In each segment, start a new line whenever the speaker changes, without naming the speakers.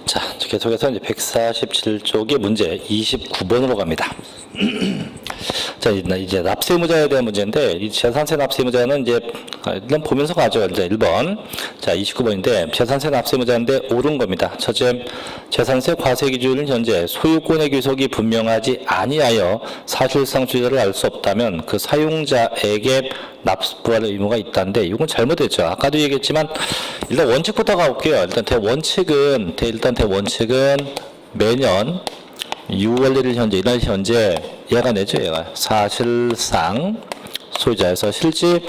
자, 계속해서 이제 147쪽의 문제 29번으로 갑니다. 자, 이제 납세의무자에 대한 문제인데, 이 재산세 납세의무자는 이제 일단 보면서 가죠. 이제 1번. 자, 29번인데, 재산세 납세의무자인데 옳은 겁니다. 첫째, 재산세 과세 기준은 현재 소유권의 귀속이 분명하지 아니하여 사실상 소유자를 알 수 없다면 그 사용자에게 납부할 의무가 있다는데, 이건 잘못됐죠. 아까도 얘기했지만, 일단 원칙부터 가볼게요. 일단 대원칙은 매년 6월 1일 현재, 이날 현재 얘가 내죠. 얘가 사실상 소유자에서 실제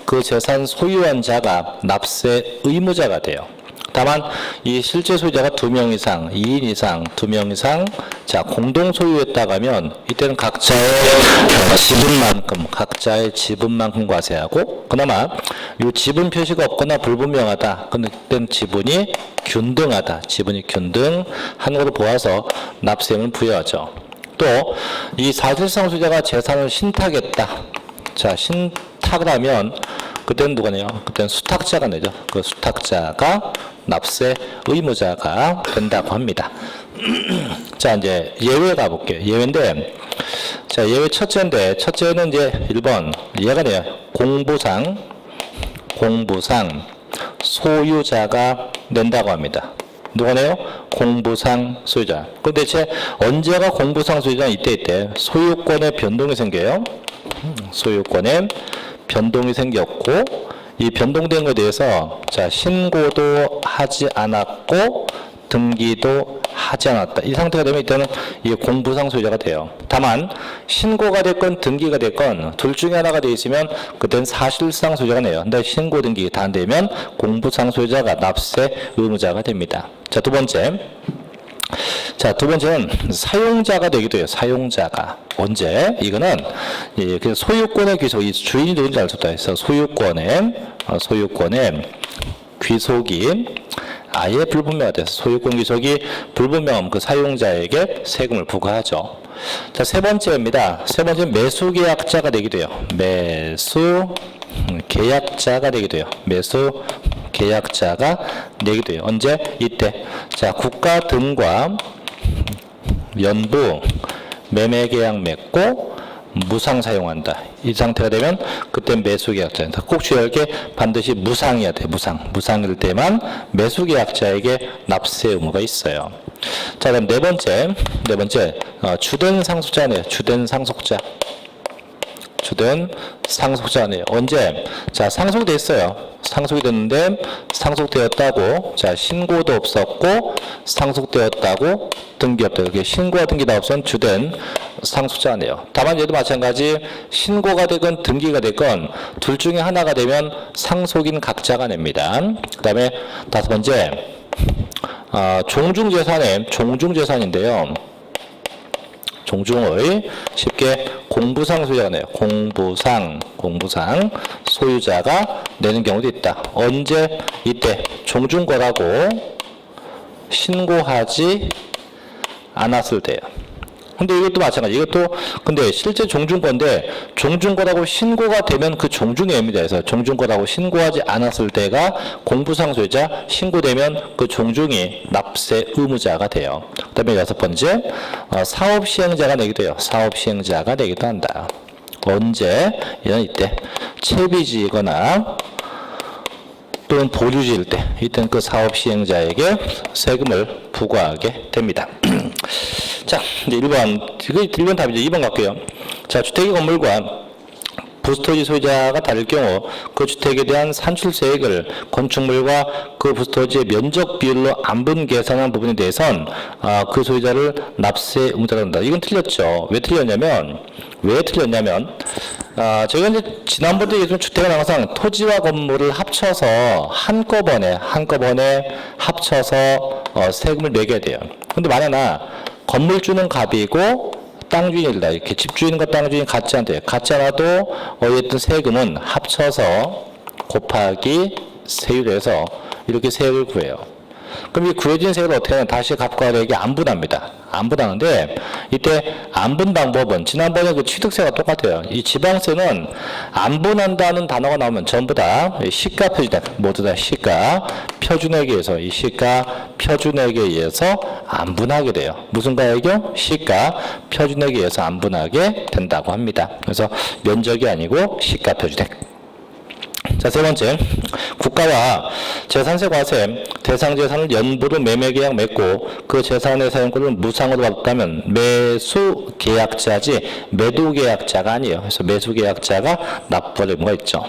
그 재산 소유한 자가 납세 의무자가 돼요. 다만 이 실제 소유자가 2명 이상, 2인 이상, 2명 이상, 자 공동 소유했다고 하면 이때는 각자의 지분만큼 과세하고, 그나마 이 지분 표시가 없거나 불분명하다, 그때는 지분이 균등한 걸로 보아서 납세금을 부여하죠. 또 이 사실상 소유자가 재산을 신탁했다. 자, 신탁을 하면 그때는 누가네요? 그때는 수탁자가 내죠. 그 수탁자가 납세 의무자가 된다고 합니다. 자, 이제 예외 가볼게요. 예외인데, 자, 예외 첫째는 이제 1번 얘가 돼요. 공부상 소유자가 낸다고 합니다. 누가 내요? 공부상 소유자. 그럼 대체 언제가 공부상 소유자는 이때 소유권의 변동이 생겨요. 소유권에 변동이 생겼고, 이 변동된 것에 대해서 자 신고도 하지 않았고 등기도 하지 않았다. 이 상태가 되면 이때는 이게 공부상 소유자가 돼요. 다만 신고가 됐건 등기가 됐건 둘 중에 하나가 되어 있으면 그때는 사실상 소유자가 돼요. 근데 신고 등기 다 안 되면 공부상 소유자가 납세 의무자가 됩니다. 자, 두 번째는 사용자가 되기도 해요. 사용자가. 언제? 이거는 그 소유권의 귀속, 이 주인이 누군지 알 수 없다 해서 소유권의 귀속이 아예 불분명하다 해서 소유권 귀속이 불분명한 그 사용자에게 세금을 부과하죠. 자, 세 번째입니다. 세 번째는 매수계약자가 되기도 해요. 매수계약자가 되기도 해요. 매수계약자가 되기도 해요. 언제? 이때. 자, 국가 등과 연부 매매계약 맺고 무상 사용한다. 이 상태가 되면 그때 매수계약자입니다. 꼭 주의할 게 반드시 무상이어야 돼. 무상일 때만 매수계약자에게 납세 의무가 있어요. 자, 그럼 네 번째 주된 상속자네요. 주된 상속자네요. 언제? 자, 상속됐어요. 상속이 됐는데 상속되었다고, 자 신고도 없었고 상속되었다고 등기 없다. 이렇게 신고와 등기 다 없으면 주된 상속자네요. 다만 얘도 마찬가지 신고가 되건 등기가 되건 둘 중에 하나가 되면 상속인 각자가 냅니다. 그 다음에 다섯 번째 종중재산인데요. 종중의 쉽게 공부상 소유자가 내요. 공부상 소유자가 내는 경우도 있다. 언제? 이때 종중거라고 신고하지 않았을 때요. 근데 이것도 마찬가지. 근데 실제 종중거인데 종중거라고 신고가 되면 그 종중의입니다. 그래서 종중거라고 신고하지 않았을 때가 공부상 소유자, 신고되면 그 종중이 납세 의무자가 돼요. 그 다음에 여섯 번째, 사업시행자가 내기도 해요. 사업시행자가 내기도 한다. 언제? 이런 이때 채비지거나 또는 보류지일 때, 이때는 그 사업시행자에게 세금을 부과하게 됩니다. 자, 이제 1번 답이죠. 2번 갈게요. 자, 주택의 건물과 부스토지 소유자가 다를 경우 그 주택에 대한 산출세액을 건축물과 그 부스토지의 면적 비율로 안분 계산한 부분에 대해선 그 소유자를 납세 의무자가 된다. 이건 틀렸죠. 왜 틀렸냐면 저희가 이제 지난번에 얘기했던 주택은 항상 토지와 건물을 합쳐서 한꺼번에 합쳐서 세금을 매겨야 돼요. 근데 만약에 건물주는 갑이고 땅주인이다. 이렇게 집주인과 땅주인 같지 않대요. 같지 않아도 어쨌든 세금은 합쳐서 곱하기 세율에서 이렇게 세액을 구해요. 그럼 이 구해진 세액을 어떻게 하면 다시 값과 가액이 안 분합니다. 안 분하는데 이때 안 분 방법은 지난번에 그 취득세가 똑같아요. 이 지방세는 안 분한다는 단어가 나오면 전부 다 시가 표준액 모두 다 시가 표준액에 의해서 이 시가 표준액에 의해서 안 분하게 돼요. 무슨 가액이요? 시가 표준액에 의해서 안 분하게 된다고 합니다. 그래서 면적이 아니고 시가 표준액. 자, 세 번째, 국가와 재산세 과세 대상 재산을 연부로 매매 계약 맺고 그 재산의 사용권을 무상으로 받았다면 매수 계약자지 매도 계약자가 아니에요. 그래서 매수 계약자가 납부할 의무가 있죠.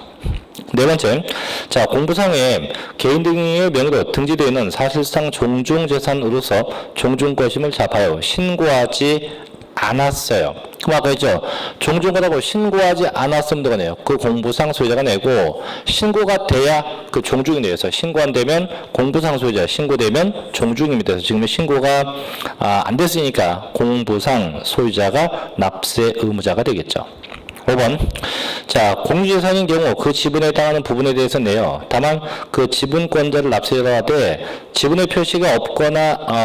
네 번째, 자, 공부상에 개인 등의 명의로 등재되어 있는 사실상 종중재산으로서 종중것임을 잡아요. 신고하지 않았어요. 그럼 아까 했죠. 종중과다고 신고하지 않았으면 되거든요. 그 공부상 소유자가 내고 신고가 돼야 그 종중이 내서 신고 안 되면 공부상 소유자, 신고되면 종중입니다. 그래서 지금 신고가 안 됐으니까 공부상 소유자가 납세 의무자가 되겠죠. 5번. 자, 공유재산인 경우 그 지분에 해당하는 부분에 대해서 내요. 다만 그 지분권자를 납세자가 하되 지분의 표시가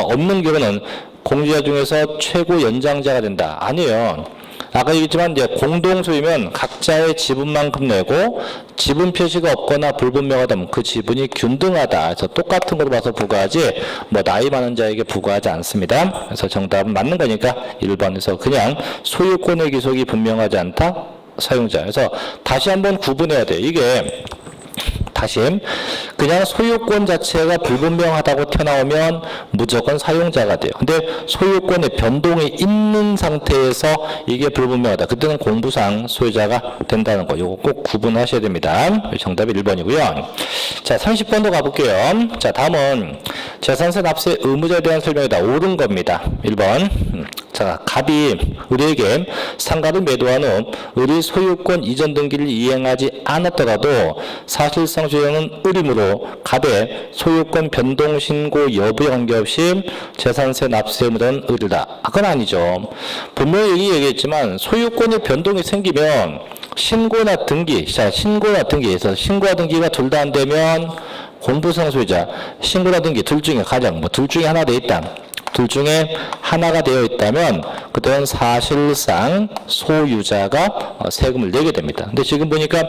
없는 경우는 공유자 중에서 최고 연장자가 된다. 아니에요. 아까 얘기했지만 이제 공동소유면 각자의 지분만큼 내고 지분 표시가 없거나 불분명하다면 그 지분이 균등하다. 그래서 똑같은 걸로 봐서 부과하지 뭐 나이 많은 자에게 부과하지 않습니다. 그래서 정답은 맞는 거니까 1번에서 그냥 소유권의 기속이 분명하지 않다. 사용자. 그래서 다시 한번 구분해야 돼. 이게 다시 그냥 소유권 자체가 불분명하다고 튀어나오면 무조건 사용자가 돼요. 근데 소유권의 변동이 있는 상태에서 이게 불분명하다. 그때는 공부상 소유자가 된다는 거. 이거 꼭 구분하셔야 됩니다. 정답이 1번이고요. 자, 30번도 가볼게요. 자, 다음은 재산세 납세 의무자에 대한 설명이다. 옳은 겁니다. 1번. 자, 갑이 을에게 상가를 매도한 후 을이 소유권 이전 등기를 이행하지 않았더라도 사실상 소유자는 을이므로 갑의 소유권 변동 신고 여부에 관계없이 재산세 납세 의무자는 을이다. 그건 아니죠. 분명히 얘기했지만 소유권의 변동이 생기면 신고나 등기, 자, 신고나 등기에서 신고와 등기가 둘 다 안 되면 공부상 소유자, 신고나 등기 둘 중에 가장 둘 중에 하나 돼 있다. 둘 중에 하나가 되어 있다면 그때는 사실상 소유자가 세금을 내게 됩니다. 근데 지금 보니까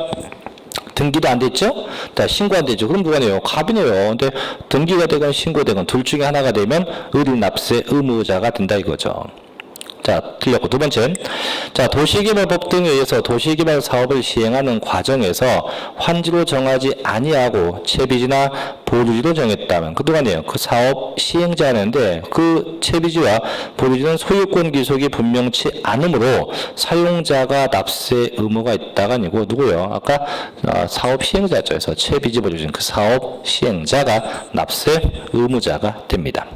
등기도 안 됐죠? 신고 안 되죠? 그럼 누가 내요? 갑이네요. 근데 등기가 되건 신고되건 둘 중에 하나가 되면 을 납세 의무자가 된다 이거죠. 자, 틀렸고 두 번째. 자, 도시개발법 등에 의해서 도시개발 사업을 시행하는 과정에서 환지로 정하지 아니하고 채비지나 보류지로 정했다면 그동안이에요. 그 사업 시행자인데 그 채비지와 보류지는 소유권 기속이 분명치 않으므로 사용자가 납세 의무가 있다가 아니고 누구요? 아까 사업 시행자죠. 그래서 채비지 보류지는 그 사업 시행자가 납세 의무자가 됩니다.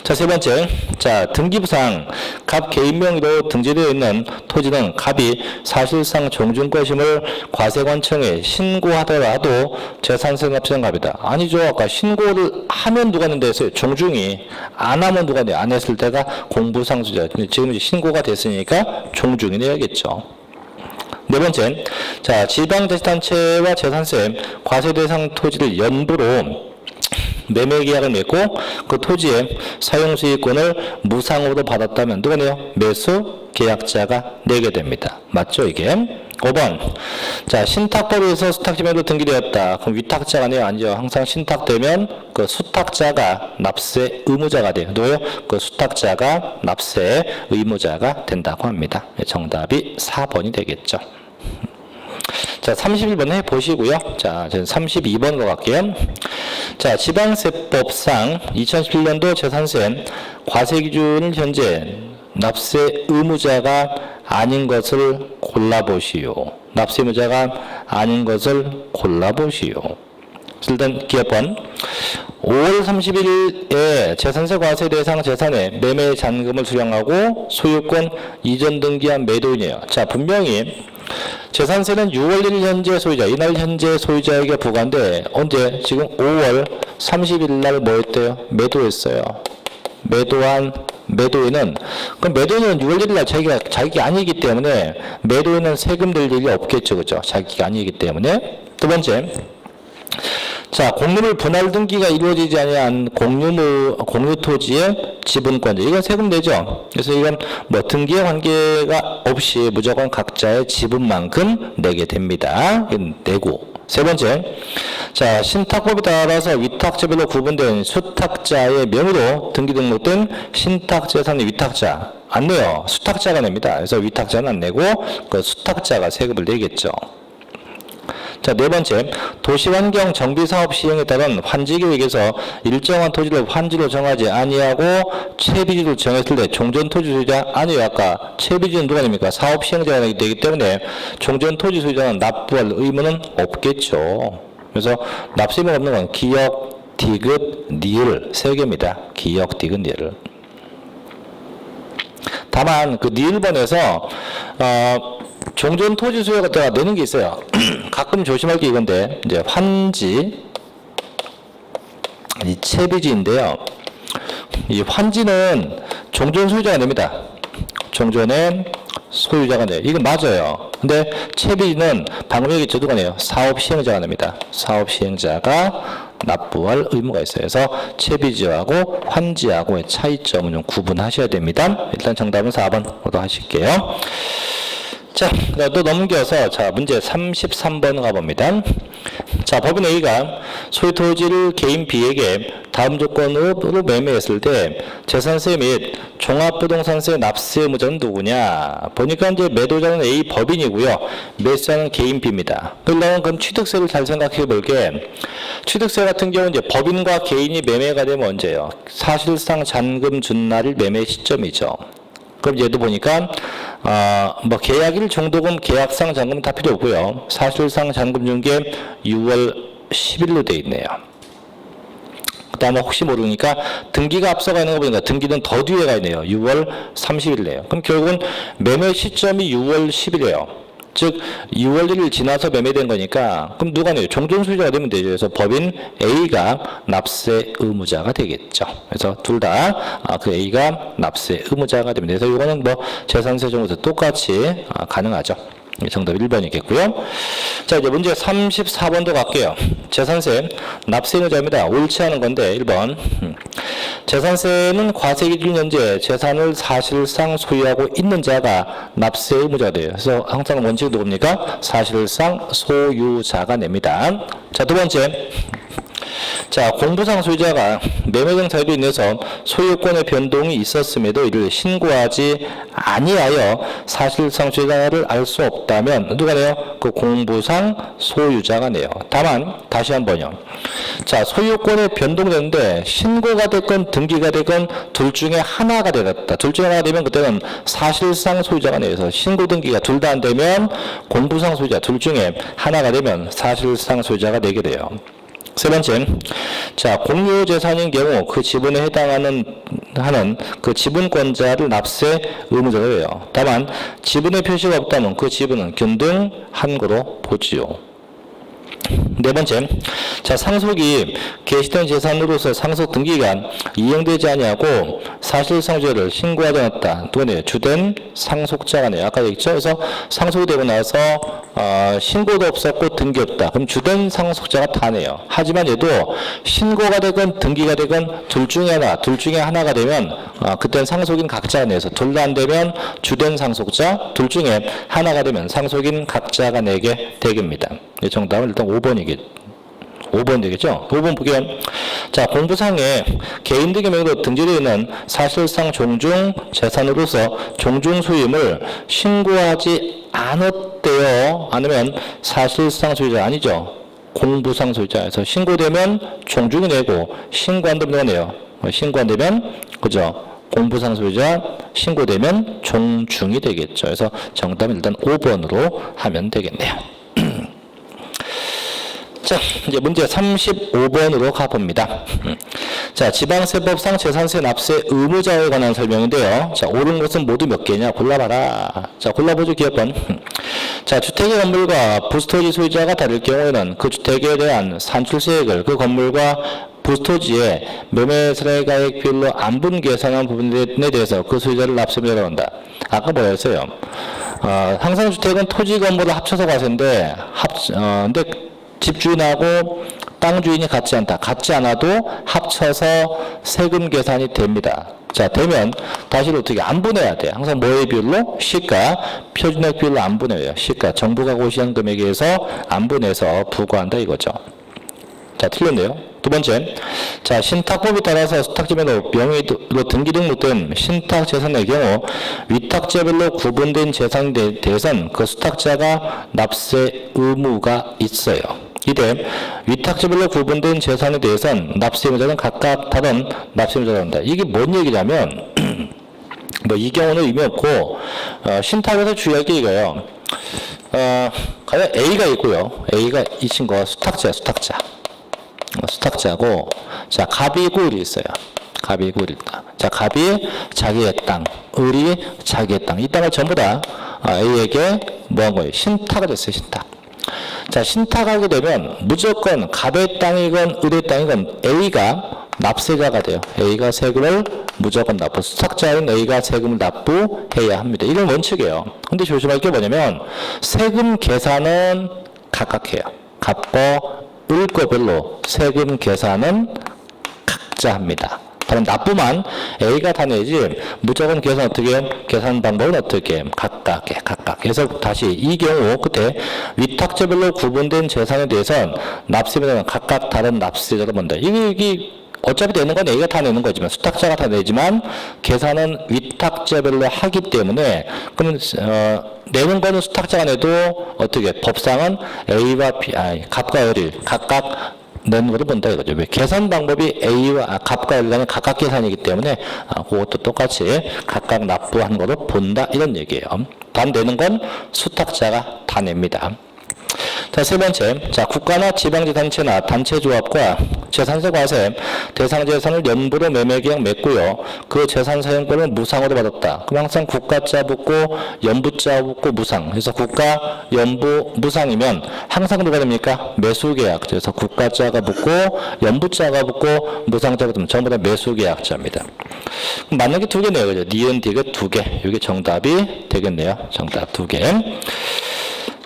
자, 세 번째. 자, 등기부상 갑 개인 명의로 등재되어 있는 토지는 갑이 사실상 종중것임을 과세관청에 신고하더라도 재산세 납세는 갑이다. 아니죠. 아까 신고를 하면 누가 낸다 했어요? 종중이. 안 하면 누가 내? 안 했을 때가 공부상 소유자. 지금 이제 신고가 됐으니까 종중이 내야겠죠. 네 번째. 자, 지방자치단체와 재산세 과세 대상 토지를 연부로 매매 계약을 맺고 그 토지의 사용 수익권을 무상으로 받았다면 누가 내요? 매수 계약자가 내게 됩니다. 맞죠 이게? 5번. 자, 신탁법에서 수탁지명으로 등기되었다. 그럼 위탁자가 내요? 아니죠. 항상 신탁되면 그 수탁자가 납세 의무자가 돼요. 누구요? 그 수탁자가 납세 의무자가 된다고 합니다. 정답이 4번이 되겠죠. 자, 31번 해보시고요. 자, 저는 32번으로 갈게요. 자, 지방세법상 2017년도 재산세 과세 기준을 현재 납세 의무자가 아닌 것을 골라보시오. 납세 의무자가 아닌 것을 골라보시오. 일단 기업번 5월 30일에 재산세 과세 대상 재산에 매매 잔금을 수령하고 소유권 이전 등기한 매도인이에요. 자, 분명히 재산세는 6월 1일 현재 소유자, 이날 현재 소유자에게 부과인데 언제? 지금 5월 30일 날 뭐 했대요? 매도했어요. 매도한 매도인은, 그럼 매도인은 6월 1일 날 자기가 아니기 때문에 매도인은 세금 낼 일이 없겠죠. 그죠? 자기가 아니기 때문에. 두 번째. 자, 공유물 분할 등기가 이루어지지 아니한 공유 토지의 지분권자. 이건 세금 내죠. 그래서 이건 뭐 등기의 관계가 없이 무조건 각자의 지분만큼 내게 됩니다. 이건 내고. 세 번째, 자, 신탁법에 따라서 위탁자별로 구분된 수탁자의 명의로 등기 등록된 신탁재산의 위탁자 안 내요. 수탁자가 냅니다. 그래서 위탁자는 안 내고 그 수탁자가 세금을 내겠죠. 자, 네 번째, 도시환경 정비사업 시행에 따른 환지계획에서 일정한 토지를 환지로 정하지 아니하고 채비지로 정했을 때 종전토지 소유자 아니에요. 아까 채비지는 누가 냅니까? 사업 시행자가 되기 때문에 종전토지 소유자는 납부할 의무는 없겠죠. 그래서 납세의무가 없는 건 기역, 디귿, 니을 세 개입니다. 기역, 디귿, 니을. 다만 그 니을번에서 종전 토지 소유자가 내는 게 있어요. 가끔 조심할 게 이건데, 이제 환지, 이 채비지인데요. 이 환지는 종전 소유자가 냅니다. 종전의 소유자가 내요. 이건 맞아요. 근데 채비지는 방금 얘기했죠. 누가 내요? 사업 시행자가 냅니다. 사업 시행자가 납부할 의무가 있어요. 그래서 채비지하고 환지하고의 차이점을 좀 구분하셔야 됩니다. 일단 정답은 4번으로 하실게요. 자, 또 넘겨서 자, 문제 33번 가봅니다. 자, 법인 A가 소유 토지를 개인 B에게 다음 조건으로 매매했을 때 재산세 및 종합부동산세 납세 의무자는 누구냐? 보니까 이제 매도자는 A 법인이고요. 매수자는 개인 B입니다. 그럼 취득세를 잘 생각해 볼게. 취득세 같은 경우는 이제 법인과 개인이 매매가 되면 언제예요? 사실상 잔금 준 날이 매매 시점이죠. 그럼 얘도 보니까 뭐 계약일 정도금 계약상 잔금은 다 필요 없고요. 사실상 잔금 준 게 6월 10일로 돼 있네요. 그 다음에 혹시 모르니까 등기가 앞서가 있는 거 보니까 등기는 더 뒤에 가 있네요. 6월 30일이네요. 그럼 결국은 매매 시점이 6월 10일이에요. 즉 6월 1일 지나서 매매된 거니까 그럼 누가 내요? 종전 소유자가 되면 되죠. 그래서 법인 A가 납세 의무자가 되겠죠. 그래서 둘 다 그 A가 납세 의무자가 됩니다. 그래서 이거는 뭐 재산세 정도도 똑같이 가능하죠. 정답 1번이겠고요. 자, 이제 문제 34번도 갈게요. 재산세 납세 의무자입니다. 옳지 않은 건데 1번. 재산세는 과세 기준 현재 재산을 사실상 소유하고 있는 자가 납세 의무자가 돼요. 그래서 항상 원칙은 누굽니까? 사실상 소유자가 냅니다. 자, 두 번째. 자, 공부상 소유자가 매매 등 사유로 인해서 소유권의 변동이 있었음에도 이를 신고하지 아니하여 사실상 소유자를 알 수 없다면 누가 내요? 그 공부상 소유자가 내요. 다만 다시 한번요. 자, 소유권의 변동되는데 신고가 됐건 등기가 됐건 둘 중에 하나가 되겠다. 둘 중에 하나가 되면 그때는 사실상 소유자가 내서 신고 등기가 둘 다 안 되면 공부상 소유자 둘 중에 하나가 되면 사실상 소유자가 내게 돼요. 세 번째, 자, 공유 재산인 경우 그 지분에 해당하는 그 지분권자를 납세 의무자가 돼요. 다만 지분의 표시가 없다면 그 지분은 균등 한거로 보지요. 네 번째, 자, 상속이 개시된 재산으로서 상속 등기가 이행되지 아니하고 사실상조를 신고하지 않았다. 누구네요? 주된 상속자가 네요. 아까 얘기했죠. 그래서 상속이 되고 나서 신고도 없었고 등기 없다. 그럼 주된 상속자가 다 내요. 하지만 얘도 신고가 되건 등기가 되건 둘 중에 하나가 되면 그때는 상속인 각자가 내서 둘 다 안 되면 주된 상속자, 둘 중에 하나가 되면 상속인 각자가 내게 되겠습니다. 이 정답은 일단 5번 되겠죠? 5번 볼게요. 자, 공부상에 개인 등의 명의로 등재되어 있는 사실상 종중 재산으로서 종중 소유임을 신고하지 않았대요. 아니면 사실상 소유자 아니죠. 공부상 소유자에서 신고되면 종중이 내고 신고 안 되면 내요. 신고 안 되면 그죠? 공부상 소유자 신고되면 종중이 되겠죠. 그래서 정답은 일단 5번으로 하면 되겠네요. 자, 이제 문제 35번으로 가봅니다. 자, 지방세법상 재산세 납세 의무자에 관한 설명인데요. 자, 옳은 것은 모두 몇 개냐? 골라봐라. 자, 골라보죠, 기업번. 자, 주택의 건물과 부스토지 소유자가 다를 경우에는 그 주택에 대한 산출세액을 그 건물과 부스토지의 매매세가액 비율로 안분 계산한 부분에 대해서 그 소유자를 납세의무자라고 한다. 아까 뭐라 했어요? 항상 주택은 토지 건물을 합쳐서 과세인데, 근데 집주인하고 땅 주인이 같지 않다. 같지 않아도 합쳐서 세금 계산이 됩니다. 자, 되면 다시 어떻게 안 분해야 돼. 항상 뭐의 비율로? 시가, 표준액 비율로 안 분해요. 시가, 정부가 고시한 금액에 의해서 안 분해서 부과한다 이거죠. 자, 틀렸네요. 두 번째, 자, 신탁법에 따라서 수탁제별로 명의로 등기 등록된 신탁재산의 경우 위탁제별로 구분된 재산에 대해서는 그 수탁자가 납세 의무가 있어요. 이때 위탁제별로 구분된 재산에 대해서는 납세 의무자는 각각 다른 납세 의무자가 한다. 이게 뭔 얘기냐면 뭐 이 경우는 의미 없고 신탁에서 주의할 게 이거예요. 가령 A가 있고요. A가 이 친구가 수탁자고 자, 갑이 을이 있어요. 갑이 을이 있다. 자, 갑이 자기의 땅, 을이 자기의 땅. 이 땅을 전부 다 A에게 뭐 한 거예요? 신탁을 했어요. 신탁. 자, 신탁하게 되면 무조건 갑의 땅이건 을의 땅이건 A가 납세자가 돼요. A가 세금을 무조건 납부. 수탁자인 A가 세금을 납부해야 합니다. 이건 원칙이에요. 근데 조심할 게 뭐냐면 세금 계산은 각각 해요. 갑과 을 거별로 세금 계산은 각자 합니다. 다른 납부만 A가 다 내지 무조건 계산 어떻게 해요? 계산 방법은 어떻게 해요? 각각. 그래서 다시 이 경우 그때 위탁제별로 구분된 재산에 대해서는 납세자는 각각 다른 납세자로 본다. 이게 어차피 내는 건 A가 다 내는 거지만 수탁자가 다 내지만 계산은 위탁제별로 하기 때문에 그러면 내는 거는 수탁자가 내도 어떻게 법상은 A와 B, 갑과 을이 각각 내는 것을 본다 이거죠. 왜? 계산 방법이 A와 갑과 을 간의 각각 계산이기 때문에 그것도 똑같이 각각 납부하는 것을 본다 이런 얘기예요. 단 내는 건 수탁자가 다 냅니다. 자, 세 번째, 자, 국가나 지방자치단체나 단체조합과 재산세 과세 대상 재산을 연부로 매매계약 맺고요. 그 재산 사용권을 무상으로 받았다. 그럼 항상 국가자 붙고 연부자 붙고 무상. 그래서 국가, 연부, 무상이면 항상 누가 됩니까? 매수계약. 그래서 국가자가 붙고 연부자가 붙고 무상자가 붙으면 전부 다 매수계약자입니다. 맞는 게 두 개네요. 그죠? 니은, 디귿 두 개. 이게 정답이 되겠네요. 정답 두 개.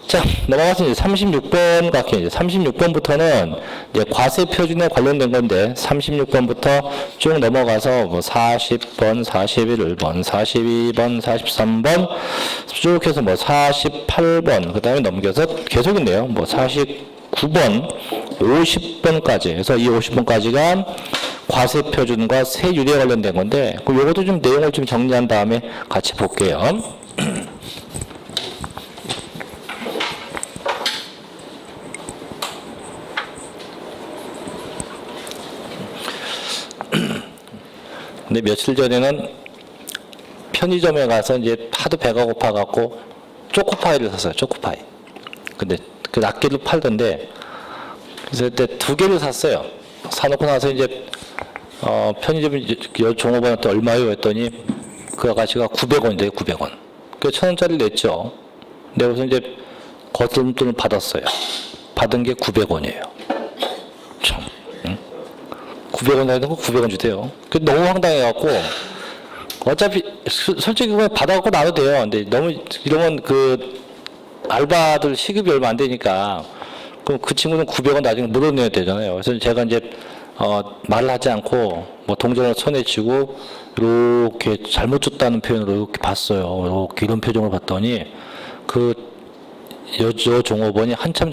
자, 넘어가서 이제 36번 갈게요. 이제 36번부터는 이제 과세 표준에 관련된 건데, 36번부터 쭉 넘어가서 뭐 40번, 41번, 42번, 43번, 쭉 해서 뭐 48번, 그 다음에 넘겨서 계속 있네요. 뭐 49번, 50번까지. 그래서 이 50번까지가 과세 표준과 세율에 관련된 건데, 요것도 좀 내용을 좀 정리한 다음에 같이 볼게요. 근데 며칠 전에는 편의점에 가서 이제 하도 배가 고파갖고 초코파이를 샀어요. 초코파이. 근데 그 낱개로 팔던데 그래서 그때 두 개를 샀어요. 사놓고 나서 이제 편의점 여 종업원한테 얼마요 했더니 그 아가씨가 900원인데요. 900원. 그 1,000원짜리를 냈죠. 내고서 이제 거스름돈을 받았어요. 받은 게 900원이에요. 참. 900원 하는 거 900원 주대요. 그 너무 황당해갖고 어차피 솔직히 그냥 받아갖고 나도 돼요. 근데 너무 이러면 그 알바들 시급이 얼마 안 되니까 그럼 그 친구는 900원 나중에 물어내야 되잖아요. 그래서 제가 이제 말을 하지 않고 뭐 동전을 손에 쥐고 이렇게 잘못 줬다는 표현으로 이렇게 봤어요. 이렇게 이런 표정을 봤더니 그 여자 종업원이 한참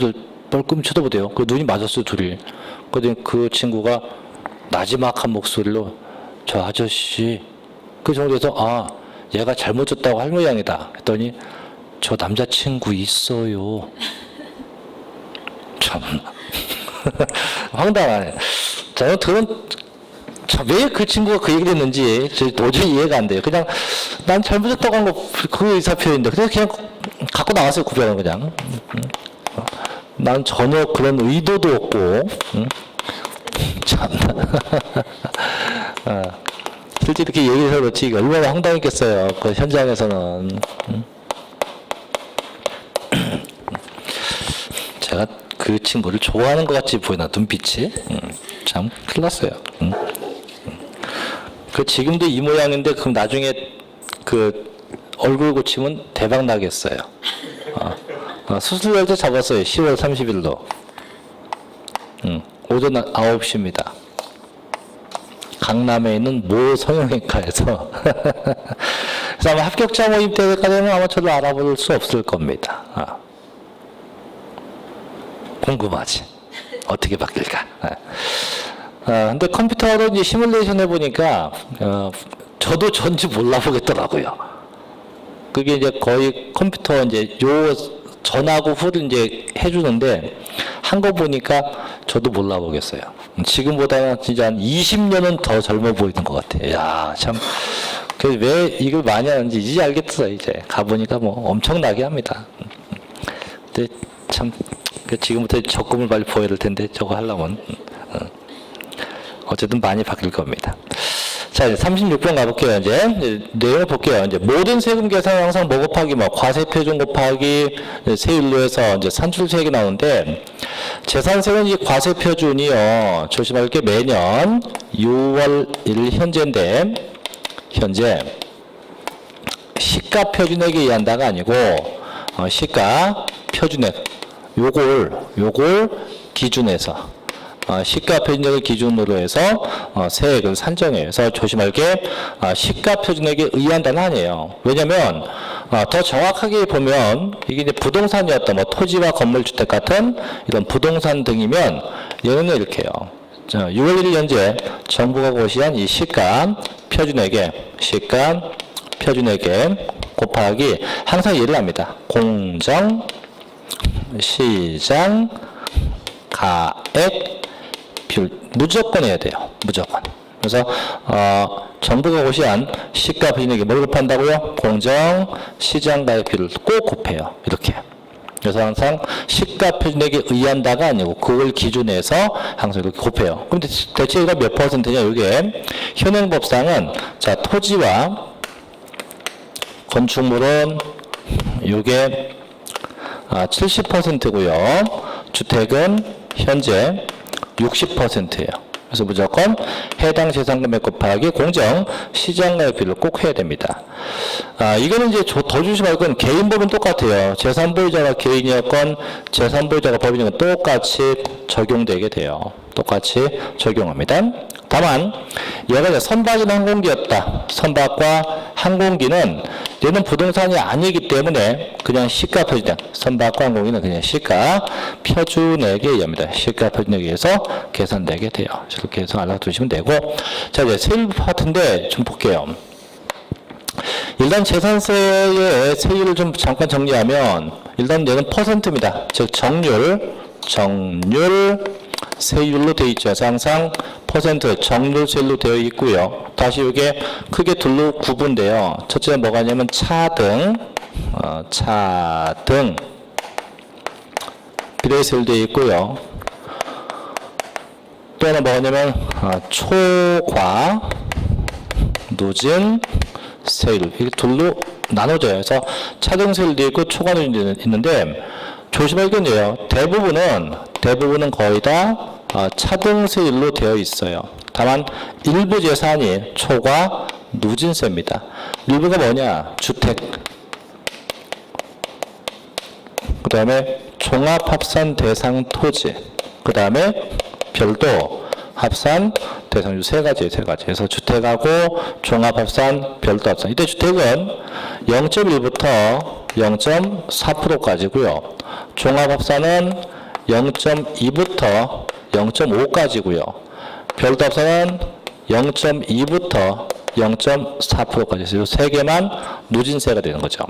뻘끔 쳐다보대요. 그 눈이 맞았어요, 둘이. 그랬더니 그 친구가 나지막한 목소리로 저 아저씨 그 정도에서 얘가 잘못 줬다고 할 모양이다 했더니 저 남자친구 있어요. 참 황당하네. 저는 왜 그 친구가 그 얘기를 했는지 도저히 이해가 안 돼요. 그냥 난 잘못 줬다고 한 거 그 의사표현인데 그냥 갖고 나왔어요. 900원 그냥. 난 전혀 그런 의도도 없고 참. 실제 이렇게 얘기해서 그렇지 얼마나 황당했겠어요. 그 현장에서는. 제가 그 친구를 좋아하는 것 같이 보이나 눈빛이. 참 큰일 났어요. 그 지금도 이 모양인데 그럼 나중에 그 얼굴 고치면 대박 나겠어요. 수술 날짜 잡았어요. 10월 30일로. 오전 9시입니다. 강남에 있는 모 성형외과에서. 그래서 아마 합격자 모임 때까지는 아마 저도 알아볼 수 없을 겁니다. 궁금하지? 어떻게 바뀔까? 근데 컴퓨터로 이제 시뮬레이션 해보니까, 저도 전지 몰라보겠더라고요. 그게 이제 거의 컴퓨터 이제 요 전하고 후를 이제 해주는데, 한 거 보니까 저도 몰라보겠어요. 지금보다는 진짜 한 20년은 더 젊어 보이는 것 같아요. 야, 참. 왜 이걸 많이 하는지 이제 알겠어요, 이제. 가보니까 뭐 엄청나게 합니다. 근데 참, 지금부터 적금을 빨리 보여야 될 텐데, 저거 하려면. 어쨌든 많이 바뀔 겁니다. 자, 이제 36번 가볼게요, 이제. 내용을 볼게요. 이제 모든 세금 계산은 항상 뭐 곱하기 뭐, 과세 표준 곱하기 세율로해서 이제 산출세액이 나오는데, 재산세는 이 과세 표준이요. 조심할 게 매년 6월 1일 현재인데, 현재 시가 표준액에 의한다가 아니고, 시가 표준액, 요걸 기준해서, 시가 표준액을 기준으로 해서 세액을 산정해요. 그래서 조심할 게 시가 표준액에 의한다는 아니에요. 왜냐하면 더 정확하게 보면 이게 이제 부동산이었던 뭐 토지와 건물, 주택 같은 이런 부동산 등이면 얘는 이렇게요. 6월 1일 현재 정부가 고시한 이 시가 표준액에 곱하기 항상 예를 합니다. 공정, 시장, 가액, 무조건 해야 돼요. 무조건. 그래서 정부가 고시한 시가 표준액에 뭘 곱한다고요? 공정, 시장, 가액 비율을 꼭 곱해요. 이렇게. 그래서 항상 시가 표준액에 의한다가 아니고 그걸 기준해서 항상 이렇게 곱해요. 그럼 대체 이거 몇 퍼센트냐? 이게 현행법상은 자, 토지와 건축물은 이게 70%고요. 주택은 현재 60%예요. 그래서 무조건 해당 재산금액 곱하기 공정 시장가액 비율을 꼭 해야 됩니다. 이거는 이제 더 조심할 건 개인법은 똑같아요. 재산보유자가 개인이었건 재산보유자가 법인이건 똑같이 적용되게 돼요. 똑같이 적용합니다. 다만 얘가 이제 선박이나 항공기였다. 선박과 항공기는 얘는 부동산이 아니기 때문에 그냥 시가 표준액, 선박과 항공기는 그냥 시가 표준액에 의합니다. 시가 표준액에 의해서 계산되게 돼요. 이렇게 해서 알아두시면 되고, 자, 이제 세율 파트인데 좀 볼게요. 일단 재산세의 세율을 좀 잠깐 정리하면, 일단 얘는 퍼센트입니다. 즉 정률 세율로 되어 있죠. 항상 퍼센트 정률 세율로 되어 있고요. 다시 이게 크게 둘로 구분돼요. 첫째는 뭐가 있냐면 차등 비례세율 되어 있고요. 또 하나 뭐가 있냐면 초과 누진 세율, 이게 둘로 나눠져요. 그래서 차등 세율도 있고 초과 누진도 있는데 조심할 건 이에요. 대부분은 거의 다 차등세율로 되어 있어요. 다만 일부 재산이 초과 누진세입니다. 일부가 뭐냐? 주택, 그 다음에 종합합산 대상 토지, 그 다음에 별도 합산 대상주 세 가지. 그래서 주택하고 종합합산, 별도 합산. 이때 주택은 0.1부터 0.4%까지고요. 종합합산은 0.2부터 0.5까지고요. 별도 합산은 0.2부터 0.4%까지. 그래서 이 세 개만 누진세가 되는 거죠.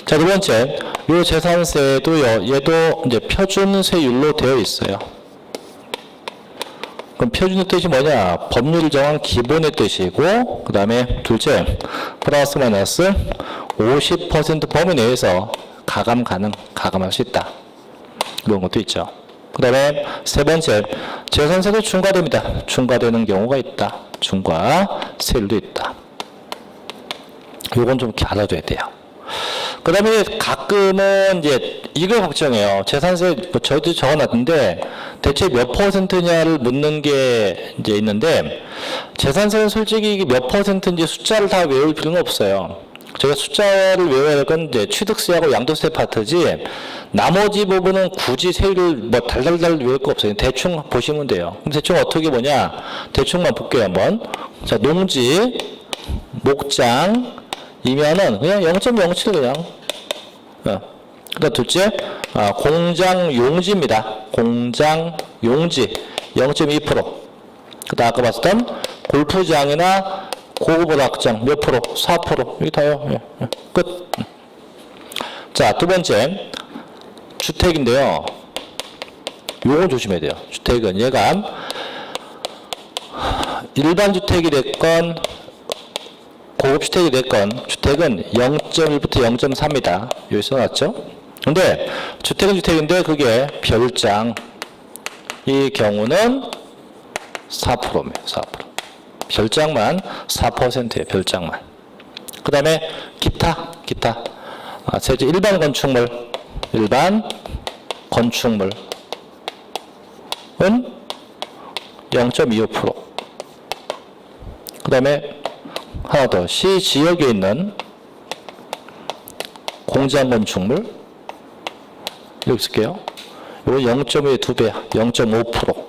자, 두 번째, 이 재산세도요. 얘도 이제 표준세율로 되어 있어요. 그럼 표준의 뜻이 뭐냐? 법률을 정한 기본의 뜻이고, 그 다음에 둘째, 플러스 마이너스 50% 범위 내에서 가감할 수 있다. 이런 것도 있죠. 그 다음에 세 번째, 재산세도 중과됩니다. 중과되는 경우가 있다. 중과세율도 있다. 요건 좀 이렇게 알아둬야 돼요. 그 다음에 가끔은 이제 이걸 걱정해요. 재산세, 저도 적어놨는데 대체 몇 퍼센트냐를 묻는 게 이제 있는데, 재산세는 솔직히 몇 퍼센트인지 숫자를 다 외울 필요는 없어요. 제가 숫자를 외워야 할 건 이제 취득세하고 양도세 파트지, 나머지 부분은 굳이 세율을 뭐 달달달 외울 거 없어요. 대충 보시면 돼요. 그럼 대충 어떻게 보냐? 대충만 볼게요, 한번. 자, 농지, 목장이면은 그냥 0.07 그냥. 그다음 둘째, 공장 용지입니다. 공장 용지 0.2%. 그다음 아까 봤었던 골프장이나 고급 오락장 몇 프로? 4%. 여기 다요. 예. 끝. 자, 두 번째 주택인데요. 요거 조심해야 돼요. 주택은 얘가 일반 주택이 됐건 고급 주택이 됐건 주택은 0.1부터 0.3입니다. 여기 써놨죠? 근데 주택은 주택인데 그게 별장 이 경우는 4%입니다. 4%. 별장만 4%예요. 별장만. 그 다음에 기타. 세제 일반 건축물은 0.25%. 그 다음에 하나 더, 시 지역에 있는 공장 건축물 여기 쓸게요. 이거 0.5의 2배, 0.5%.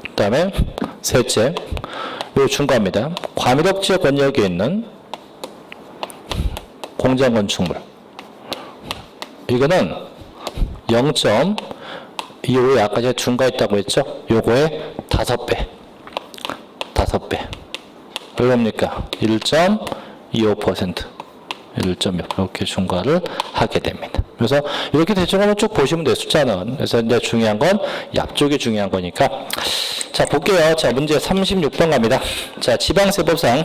그 다음에 셋째, 요 중과입니다. 과밀업 지역 권역에 있는 공장 건축물. 이거는 0.25에 아까 제가 중과했다고 했죠? 요거의 5배. 얼마입니까? 1.25%. 1.6 이렇게 중과를 하게 됩니다. 그래서 이렇게 대충 한번 쭉 보시면 돼요. 숫자는. 그래서 이제 중요한 건 약쪽이 중요한 거니까. 자, 볼게요. 자, 문제 36번 갑니다. 자, 지방세법상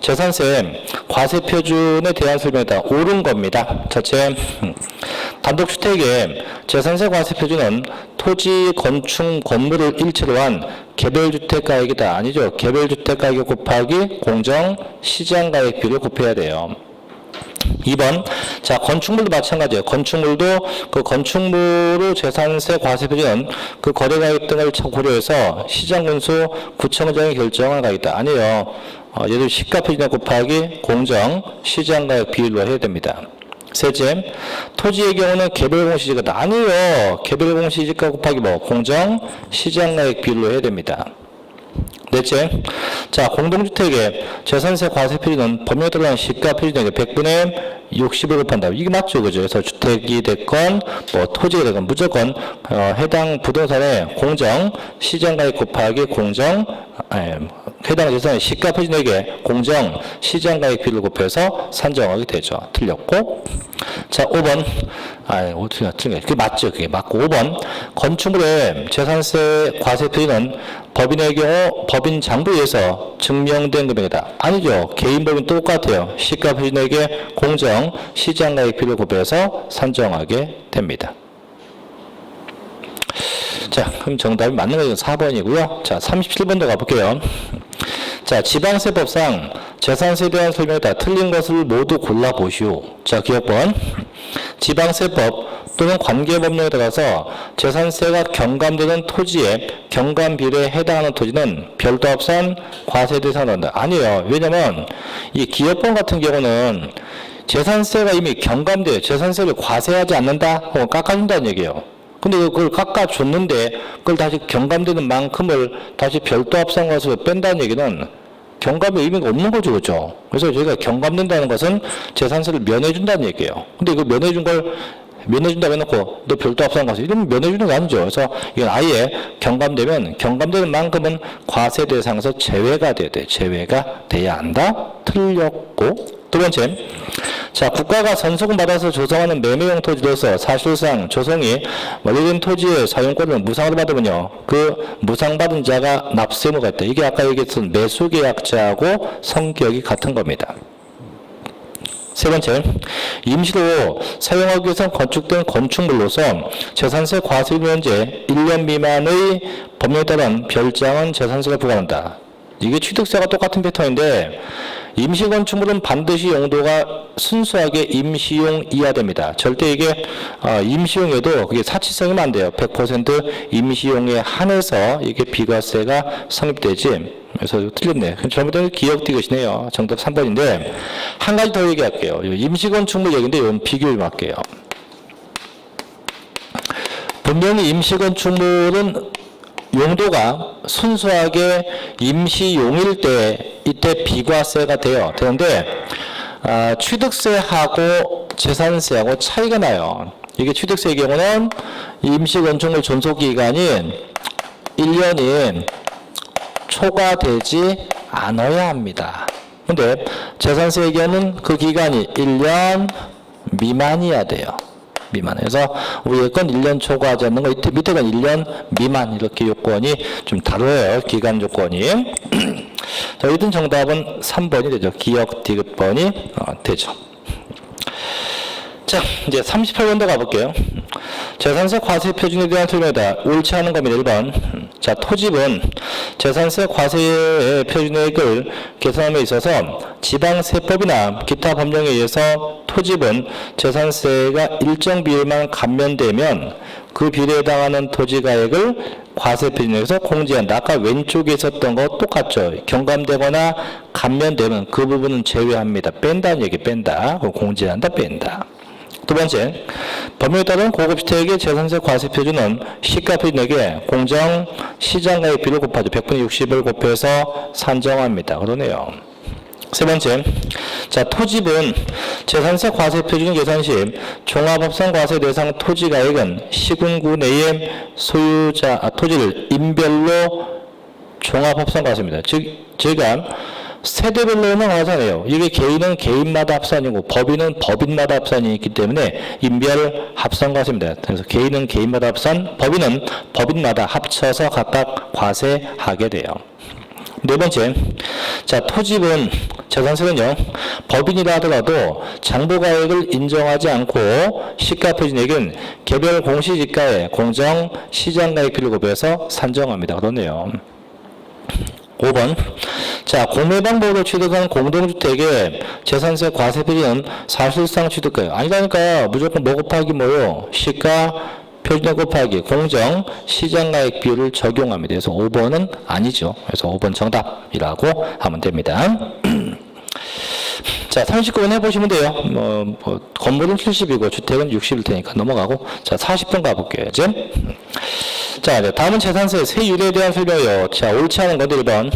재산세 과세 표준에 대한 설명이다. 옳은 겁니다. 첫째, 단독주택의 재산세 과세 표준은 토지, 건축, 건물을 일체로 한 개별주택 가액이다. 아니죠. 개별주택 가격 곱하기 공정 시장가액 비를 곱해야 돼요. 2번, 자, 건축물도 마찬가지예요. 건축물도 그 건축물의 재산세 과세 표준은 그 거래가액 등을 고려해서 시장군수 구청장이 결정한 가액이다. 아니에요. 얘도 시가 표준에 곱하기 공정 시장가액 비율로 해야 됩니다. 셋째, 토지의 경우는 개별공시지가다. 아니에요. 개별공시지가 곱하기 뭐 공정 시장가액 비율로 해야 됩니다. 넷째, 자, 공동주택의 재산세 과세 표준은 법령에 따른 시가 표준에게 100분의 60을 곱한다. 이게 맞죠, 그죠? 그래서 주택이 됐건 뭐 토지가 됐건 무조건 해당 부동산의 공정 시장가액 곱하기 공정 해당 재산의 시가 표준에게 공정 시장가액 비율을 곱해서 산정하게 되죠. 틀렸고. 자, 5번. 어떻게 그게 맞죠? 그게 맞고. 5번. 건축물의 재산세 과세 표준은 법인의 경우 법인 장부에서 증명된 금액이다. 아니죠. 개인 법인 똑같아요. 시가 표준에게 공정 시장가액 비율을 곱해서 산정하게 됩니다. 자, 그럼 정답이 맞는 건 4번이고요. 자, 37번도 가볼게요. 자, 지방세법상 재산세에 대한 설명이다. 틀린 것을 모두 골라보시오. 자, 기억번. 지방세법 또는 관계법령에 따라서 재산세가 경감되는 토지의 경감 비율에 해당하는 토지는 별도 합산 과세 대상으로 한다. 아니에요. 왜냐면 이 기업번 같은 경우는 재산세가 이미 경감돼요. 재산세를 과세하지 않는다 혹은 깎아준다는 얘기예요. 근데 그걸 깎아줬는데 그걸 다시 경감되는 만큼을 다시 별도 합산 과세로 뺀다는 얘기는 경감의 의미가 없는 거죠, 그렇죠? 그래서 저희가 경감된다는 것은 재산세를 면해준다는 얘기예요. 근데 이거 면해준다고 해놓고 너 별도 합산 과세 이러면 면해주는 게 아니죠. 그래서 이건 아예 경감되면 경감되는 만큼은 과세 대상에서 제외가 돼야 돼. 제외가 돼야 한다. 틀렸고. 두 번째, 자, 국가가 선수금 받아서 조성하는 매매용 토지로서 사실상 조성이 완료된 토지의 사용권을 무상으로 받으면요, 그 무상받은 자가 납세 의무가 있다. 이게 아까 얘기했던 매수계약자하고 성격이 같은 겁니다. 세 번째, 임시로 사용하기 위해서 건축된 건축물로서 재산세 과세율 현재 1년 미만의 법령에 따른 별장은 재산세가 부과한다. 이게 취득세가 똑같은 패턴인데 임시건축물은 반드시 용도가 순수하게 임시용 이하됩니다. 절대 이게 임시용에도 그게 사치성이면 안 돼요. 100% 임시용에 한해서 이게 비과세가 성립되지 그래서 이거 틀렸네. 잘못된 기억 디귿이네요. 정답 3번인데 한 가지 더 얘기할게요. 임시건축물 얘기인데 이건 비교 좀 할게요. 분명히 임시건축물은 용도가 순수하게 임시용일 때 이때 비과세가 돼요. 되는데 취득세하고 재산세하고 차이가 나요. 이게 취득세의 경우는 임시건축물 존속기간이 1년이 초과되지 않아야 합니다. 근데 재산세의 경우는 그 기간이 1년 미만이어야 돼요. 미만. 그래서 위에 건 1년 초과하지 않는 거, 밑에 건 1년 미만. 이렇게 요건이 좀 다르요. 기간 조건이. 자, 일단 정답은 3번이 되죠. 기억 디귿번이 되죠. 자, 이제 38번도 가볼게요. 재산세 과세 표준에 대한 설명이다. 옳지 않은 겁니다. 1번. 자, 토집은 재산세 과세 표준액을 계산함에 있어서 지방세법이나 기타 법령에 의해서 토집은 재산세가 일정 비율만 감면되면 그 비율에 해당하는 토지가액을 과세 표준액에서 공제한다. 아까 왼쪽에 있었던 거 똑같죠. 경감되거나 감면되면 그 부분은 제외합니다. 뺀다는 얘기, 뺀다. 공제한다, 뺀다. 두 번째, 법률에 따른 고급주택의 재산세 과세 표준은 시가 표준액에 공정 시장가액 비율을 곱하죠. 100분의 60을 곱해서 산정합니다. 그러네요. 세 번째, 자, 토집은 재산세 과세 표준 계산 시 종합합산 과세 대상 토지가액은 시군구 내의 소유자 토지를 인별로 종합합산 과세입니다. 즉, 저희가 세대별로는 하잖아요. 이게 개인은 개인마다 합산이고 법인은 법인마다 합산이 있기 때문에 인별 합산과세입니다. 그래서 개인은 개인마다 합산, 법인은 법인마다 합쳐서 각각 과세하게 돼요. 네 번째, 자, 토집은 재산세는요, 법인이라 하더라도 장부가액을 인정하지 않고 시가표준액은 개별 공시지가에 공정 시장가액 비율을 곱해서 산정합니다. 그렇네요. 5번. 자, 공매방법으로 취득한 공동주택의 재산세 과세 표준은 사실상 취득가액. 아니라니까 무조건 뭐 곱하기 뭐요? 시가 표준액 곱하기 공정 시장가액 비율을 적용합니다. 그래서 5번은 아니죠. 그래서 5번 정답이라고 하면 됩니다. 자, 39번 해보시면 돼요. 건물은 70이고 주택은 60일 테니까 넘어가고. 자, 40번 가볼게요. 이제. 자, 다음은 재산세 세율에 대한 설명이에요. 자, 옳지 않은 건데 1번.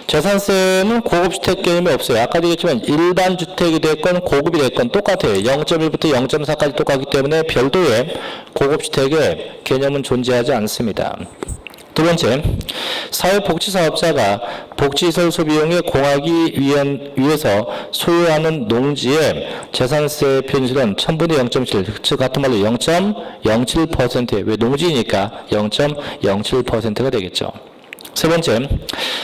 재산세는 고급주택 개념이 없어요. 아까도 얘기했지만 일반 주택이 됐건 고급이 됐건 똑같아요. 0.1부터 0.4까지 똑같기 때문에 별도의 고급주택의 개념은 존재하지 않습니다. 두 번째, 사회복지사업자가 복지시설 소비용에 공하기 위해서 소유하는 농지의 재산세 표준은 1000분의 0.7, 즉 같은 말로 0.07%예요. 왜 농지니까 0.07%가 되겠죠. 세 번째,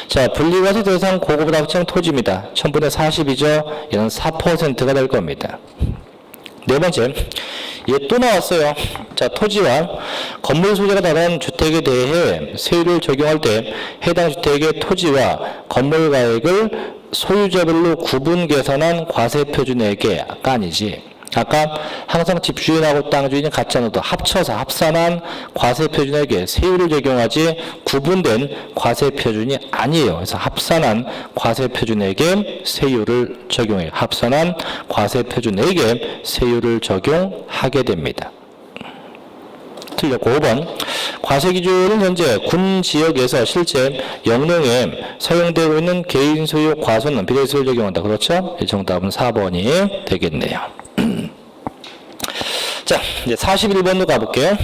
자, 분리과세 대상 고급을 합치면 토지입니다. 1000분의 40이죠. 얘는 4%가 될 겁니다. 네 번째, 얘 또 나왔어요. 자, 토지와 건물 소재가 다른 주택에 대해 세율을 적용할 때 해당 주택의 토지와 건물 가액을 소유자별로 구분 계산한 과세 표준액가 아니지. 아까 항상 집주인하고 땅주인이 같지 않아도 합쳐서 합산한 과세 표준액에 세율을 적용하지 구분된 과세 표준이 아니에요. 그래서 합산한 과세 표준액에 세율을 적용해요. 합산한 과세 표준액에 세율을 적용하게 됩니다. 틀렸고 5번. 과세 기준은 현재 군 지역에서 실제 영농에 사용되고 있는 개인 소유 과소는 비례세율을 적용한다. 그렇죠? 정답은 4번이 되겠네요. 자, 이제 41번도 가볼게요.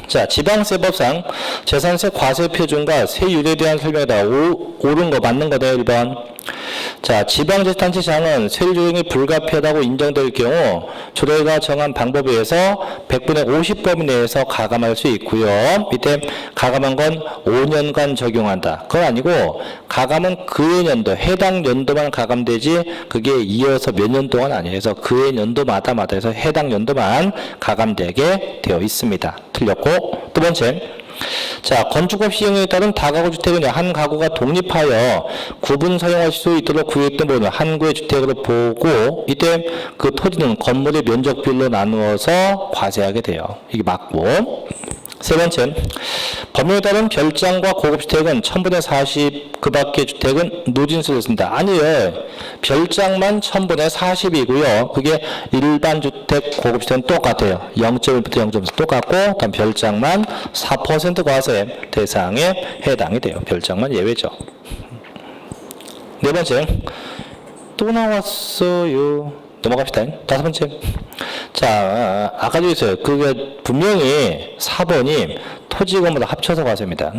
자, 지방세법상 재산세 과세 표준과 세율에 대한 설명이다. 옳은 거 맞는 거다. 1번. 자, 지방자치단체장은 세율 적용이 불가피하다고 인정될 경우 조례가 정한 방법에 의해서 100분의 50범위 내에서 가감할 수 있고요. 밑에 가감한 건 5년간 적용한다. 그건 아니고 가감은 그해 연도, 해당 연도만 가감되지 그게 이어서 몇 년 동안 아니에요. 그래서 그해 연도마다 해서 해당 연도만 가감되게 되어 있습니다. 틀렸고 두 번째, 자, 건축법 시행에 따른 다가구 주택은 한 가구가 독립하여 구분 사용할 수 있도록 구획된 부분을 한 구의 주택으로 보고 이때 그 토지는 건물의 면적 비율로 나누어서 과세하게 돼요. 이게 맞고. 세 번째, 법률에 따른 별장과 고급주택은 1000분의 40 그 밖의 주택은 누진수를 쓴다. 아니에요. 별장만 1000분의 40이고요. 그게 일반 주택, 고급주택은 똑같아요. 0.1부터 0.4 똑같고, 다음 별장만 4% 과세 대상에 해당이 돼요. 별장만 예외죠. 네 번째, 또 나왔어요. 넘어갑시다. 다섯 번째. 자, 아까도 있어요. 그게 분명히 4번이 토지건물을 합쳐서 과세입니다.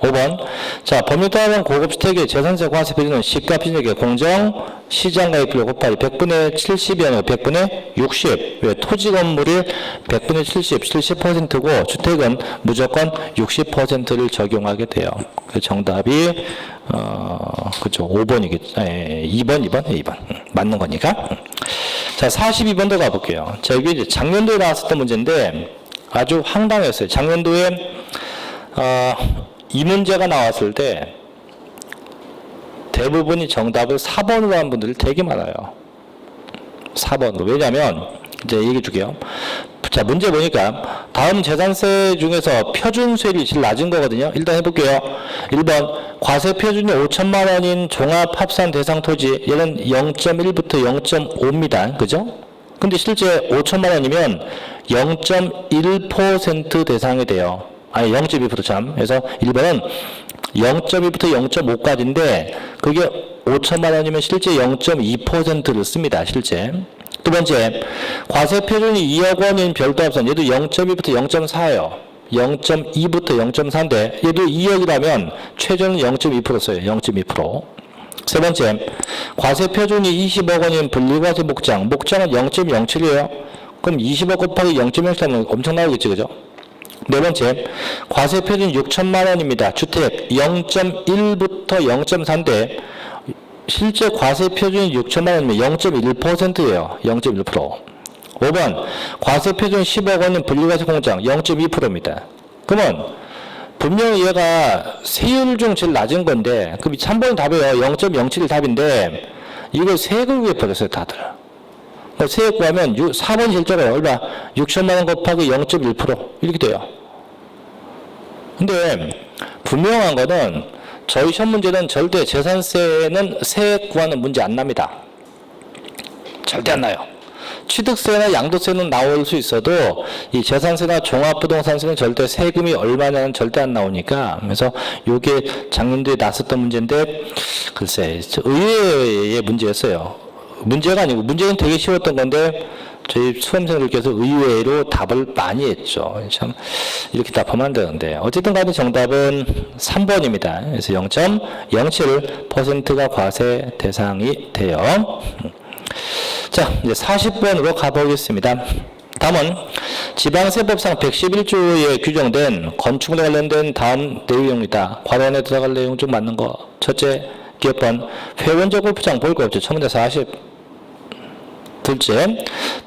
5번. 자, 법률 따른 고급주택의 재산세 과세 비율은 시가 비율의 공정 시장가액 비율 곱하기 100분의 70이 아니고 100분의 60. 왜? 토지건물이 100분의 70, 70%고 주택은 무조건 60%를 적용하게 돼요. 그 정답이 그죠. 5번이겠죠. 2번. 맞는 거니까. 자, 42번도 가볼게요. 자, 이게 이제 작년도에 나왔었던 문제인데 아주 황당했어요. 작년도에 이 문제가 나왔을 때 대부분이 정답을 4번으로 한 분들이 되게 많아요. 4번으로. 왜냐면 이제 얘기해 줄게요. 자, 문제 보니까 다음 재산세 중에서 표준세율이 제일 낮은 거거든요. 일단 해볼게요. 1번 과세 표준이 5천만 원인 종합합산 대상 토지, 얘는 0.1부터 0.5입니다. 그죠? 근데 실제 5천만 원이면 0.1% 대상이 돼요. 아니 0.2% 참. 그래서 1번은 0.2부터 0.5까지인데 그게 5천만 원이면 실제 0.2%를 씁니다. 실제. 두 번째, 과세 표준이 2억 원인 별도 합산, 얘도 0.2부터 0.4예요. 0.2부터 0.4인데 얘도 2억이라면 최저는 0.2% 써요. 0.2%. 세 번째, 과세 표준이 20억 원인 분리과세 목장은 0.07이에요. 그럼 20억 곱하기 0.07하면 엄청 나오겠지, 그죠? 네 번째, 과세 표준 6천만 원입니다. 주택 0.1부터 0.4인데 실제 과세 표준이 6천만 원이면 0.1%예요. 0.1%. 5번, 과세 표준 10억 원인 분리과세 공장 0.2%입니다. 그러면 분명히 얘가 세율 중 제일 낮은 건데 그럼 3번이 답이에요. 0.07이 답인데 이걸 세액을 왜 버렸어요, 다들? 세액 구하면 4번이 실제로요. 얼마? 6천만 원 곱하기 0.1% 이렇게 돼요. 근데 분명한 거는 저희 시험 문제는 절대 재산세는 세액 구하는 문제 안 납니다. 절대 안 나요. 취득세나 양도세는 나올 수 있어도 이 재산세나 종합부동산세는 절대 세금이 얼마냐는 절대 안 나오니까, 그래서 이게 작년도에 났었던 문제인데 글쎄 의외의 문제였어요. 문제가 아니고 문제는 되게 쉬웠던 건데 저희 수험생들께서 의외로 답을 많이 했죠. 참 이렇게 답하면 안 되는데 어쨌든 간에 정답은 3번입니다. 그래서 0.07%가 과세 대상이 돼요. 자, 이제 40번으로 가보겠습니다. 다음은 지방세법상 111조에 규정된 건축물에 관련된 다음 내용입니다. 관련에 들어갈 내용 좀 맞는 거. 첫째, 기업번 회원제 골프장 보유가업체 1000분의 40. 둘째,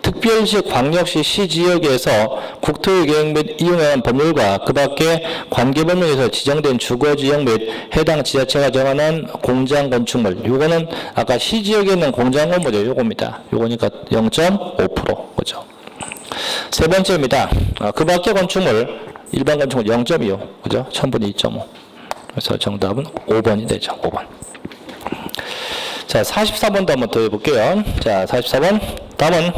특별시, 광역시, 시지역에서 국토계획 및 이용하는 법률과 그 밖에 관계법령에서 지정된 주거지역 및 해당 지자체가 정하는 공장 건축물. 요거는 아까 시지역에 있는 공장 건물이에요. 요겁니다. 요거니까 0.5%. 그죠? 세 번째입니다. 그 밖에 건축물, 일반 건축물 0.25. 그죠? 1000분의 2.5. 그래서 정답은 5번이 되죠. 5번. 자, 44번도 한번 더 해볼게요. 자, 44번. 다음은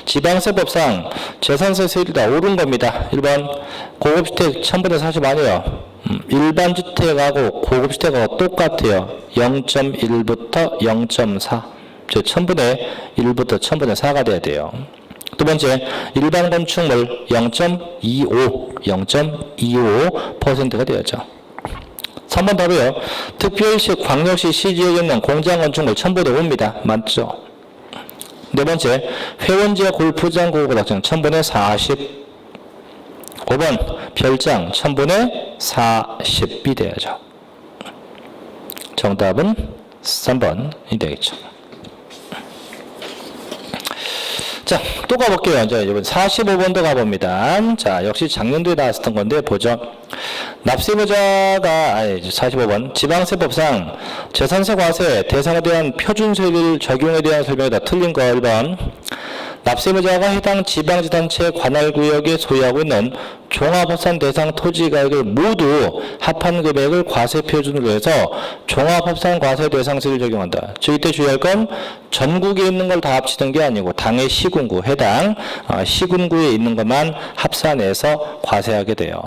지방세법상 재산세 세율이 다 오른 겁니다. 1번, 고급주택 1000분의 40 아니에요. 일반 주택하고 고급주택하고 똑같아요. 0.1부터 0.4. 즉 1000분의 1부터 1000분의 4가 돼야 돼요. 두 번째, 일반 건축물 0.25%가 되어야죠. 3번 답이요. 특별시, 광역시, 시지역에 있는 공장 건축물 1000분의 5입니다. 맞죠? 네 번째, 회원제 골프장 고급학장 1000분의 40. 5번, 별장 1000분의 40이 돼야죠. 정답은 3번이 되겠죠. 자, 또 가볼게요. 이제 이번 45번도 가봅니다. 자, 역시 작년도에 나왔었던 건데, 보죠. 납세보자가, 45번. 지방세법상 재산세 과세 대상에 대한 표준세율 적용에 대한 설명이 다 틀린 거 1번. 납세의자가 해당 지방자치단체 관할구역에 소유하고 있는 종합합산 대상 토지가액을 모두 합한 금액을 과세표준으로 해서 종합합산 과세 대상세를 적용한다. 즉 이때 주의할 건 전국에 있는 걸 다 합치는 게 아니고 당의 시군구, 해당 시군구에 있는 것만 합산해서 과세하게 돼요.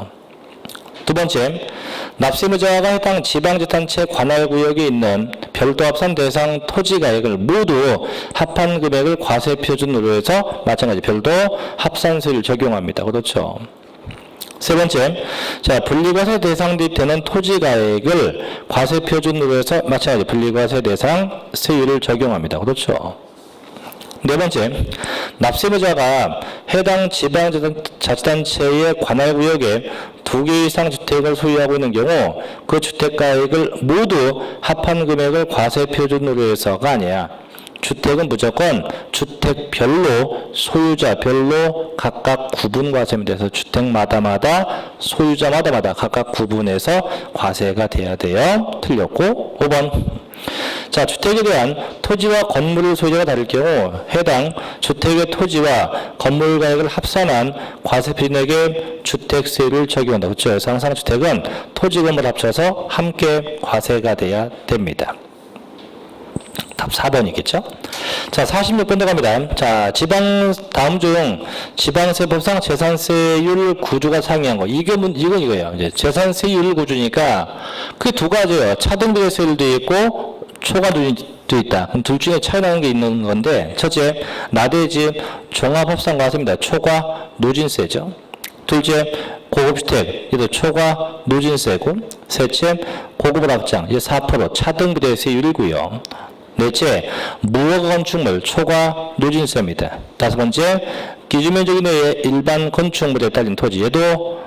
두 번째, 납세의자가 해당 지방자치단체 관할구역에 있는 별도 합산 대상 토지가액을 모두 합한 금액을 과세표준으로 해서 마찬가지 별도 합산세를 적용합니다. 그렇죠? 세 번째, 자, 분리과세 대상 되는 토지가액을 과세표준으로 해서 마찬가지 분리과세 대상 세율을 적용합니다. 그렇죠? 네 번째, 납세의자가 해당 지방자치단체의 관할구역에 2개 이상 주택을 소유하고 있는 경우 그 주택가액을 모두 합한 금액을 과세표준으로 해서가 아니야. 주택은 무조건 주택별로 소유자별로 각각 구분 과세입니다. 그래서 주택마다 소유자마다 각각 구분해서 과세가 돼야 돼요. 틀렸고 5번. 자, 주택에 대한 토지와 건물의 소유자가 다를 경우 해당 주택의 토지와 건물 가액을 합산한 과세표준액의 주택세율을 적용한다. 그렇죠? 그래서 항상 주택은 토지 건물 합쳐서 함께 과세가 돼야 됩니다. 답 4번이겠죠? 자, 46번 들어갑니다. 자, 다음 중 지방세법상 재산세율 구조가 상이한 거. 이건 이거예요. 이제 재산세율 구조니까 그게 두 가지예요. 차등비례세율도 있고 초과도 있다. 그럼 둘 중에 차이 나는 게 있는 건데, 첫째, 나대집 종합합산과세입니다. 초과 누진세죠. 둘째, 고급주택, 이도 초과 누진세고, 셋째, 고급을 확장, 이제 4% 차등비례세율이고요. 넷째, 무허가 건축물 초과 누진세입니다. 다섯 번째, 기준면적 이내의 일반 건축물에 딸린 토지, 얘도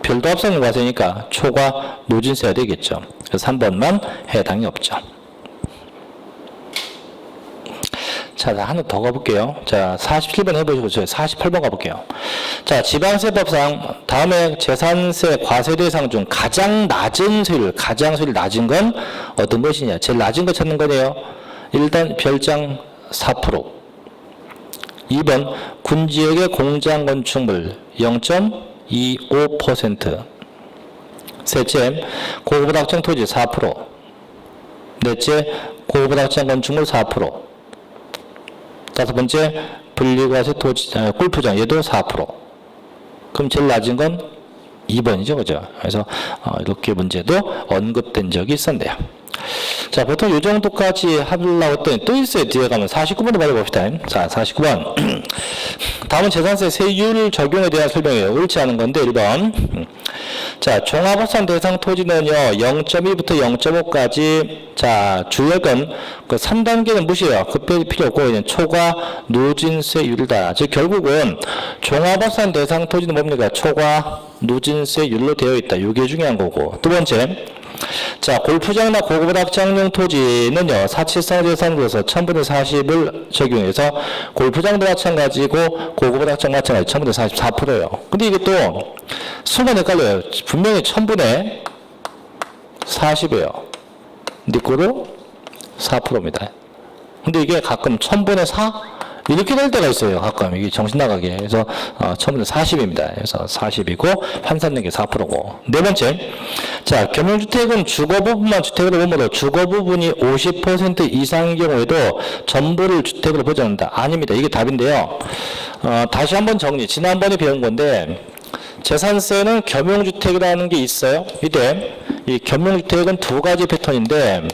별도 합산 과세니까 초과 누진세가 되겠죠. 그래서 3번만 해당이 없죠. 자, 하나 더 가볼게요. 자, 47번 해보시고, 저희 48번 가볼게요. 자, 지방세법상 다음에 재산세 과세 대상 중 가장 낮은 세율, 가장 세율이 낮은 건 어떤 것이냐? 제일 낮은 거 찾는 거네요. 일단 별장 4%. 2번, 군지역의 공장 건축물 0.25%. 셋째, 고급 확장 토지 4%. 넷째, 고급 확장 건축물 4%. 다섯 번째, 분리과세 토지, 골프장, 얘도 4%. 그럼 제일 낮은 건 2번이죠. 그죠? 그래서, 이렇게 문제도 언급된 적이 있었네요. 자, 보통 이 정도까지 하려고 했더니 또 있어요. 뒤에 가면 49번을 받아봅시다. 자, 49번. 다음은 재산세 세율 적용에 대한 설명이에요. 옳지 않은 건데, 1번. 자, 종합합산 대상 토지는요, 0.2부터 0.5까지, 자, 주역은 그 3단계는 무시해요. 그 필요 없고, 그냥 초과 누진세율이다. 즉, 결국은 종합합산 대상 토지는 뭡니까? 초과 누진세율로 되어 있다. 이게 중요한 거고. 두 번째, 자, 골프장이나 고급 확장용 토지는요, 사치성 재산으로서 1000분의 40을 적용해서 골프장도 마찬가지고 고급 확장 마찬가지 1000분의 44%예요. 근데 이게 또 순간 헷갈려요. 분명히 1000분의 40이에요. 네 거로 4%입니다. 근데 이게 가끔 1000분의 4? 이렇게 될 때가 있어요. 가끔 이게 정신 나가게. 그래서 1000분의 40입니다. 그래서 40이고 환산된 게 4%고. 네 번째, 자, 겸용주택은 주거 부분만 주택으로 보므로 주거 부분이 50% 이상인 경우에도 전부를 주택으로 보지 않는다. 아닙니다. 이게 답인데요. 다시 한번 정리. 지난번에 배운 건데 재산세는 겸용주택이라는 게 있어요. 이때 이 겸용주택은 두 가지 패턴인데,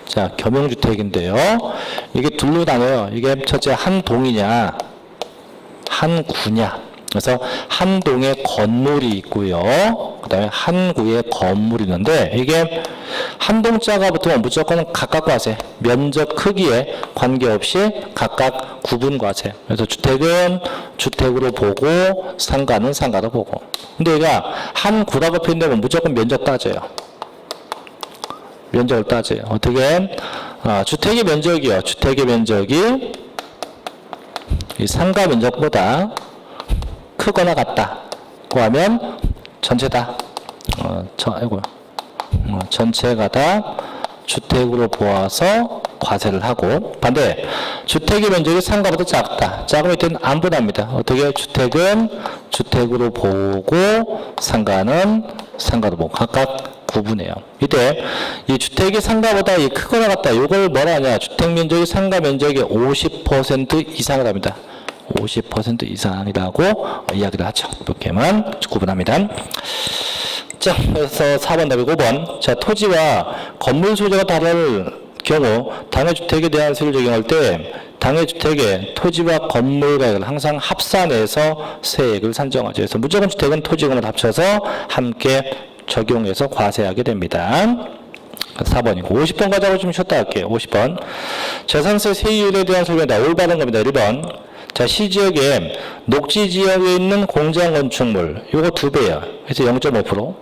자, 겸용주택인데요. 이게 둘로 나눠요. 이게 첫째 한 동이냐, 한 구냐. 그래서 한 동에 건물이 있고요. 그 다음에 한 구에 건물이 있는데, 이게 한 동자가 붙으면 무조건 각각 과세, 면적 크기에 관계없이 각각 구분 과세. 그래서 주택은 주택으로 보고 상가는 상가로 보고. 근데 얘가 한 구라고 표현되면 무조건 면적 따져요. 면적을 따져요. 어떻게? 주택의 면적이요. 주택의 면적이 이 상가 면적보다 크거나 같다고 하면 전체다. 전체가 다 주택 주택으로 보아서 과세를 하고, 반대 주택의 면적이 상가보다 작다. 작으면 이때는 안 분합니다. 어떻게? 주택은 주택으로 보고 상가는 상가로 보고 각각 구분해요. 이때 이 주택이 상가보다 이 크거나 같다. 이걸 뭐라 하냐? 주택 면적이 상가 면적의 50% 이상을 합니다. 50% 이상이라고 이야기를 하죠. 이렇게만 구분합니다. 자, 그래서 4번 답이 5번. 자, 토지와 건물 소재가 다를 경우 당해주택에 대한 세율을 적용할 때 당해주택의 토지와 건물 가격을 항상 합산해서 세액을 산정하죠. 그래서 무조건 주택은 토지금을 합쳐서 함께 적용해서 과세하게 됩니다. 4번이고 50번 가자고 좀 쉬었다 할게요. 50번. 재산세 세율에 대한 설명이다. 올바른 겁니다. 1번. 자, 시지역에 녹지지역에 있는 공장 건축물 요거 2배야. 그래서 0.5%.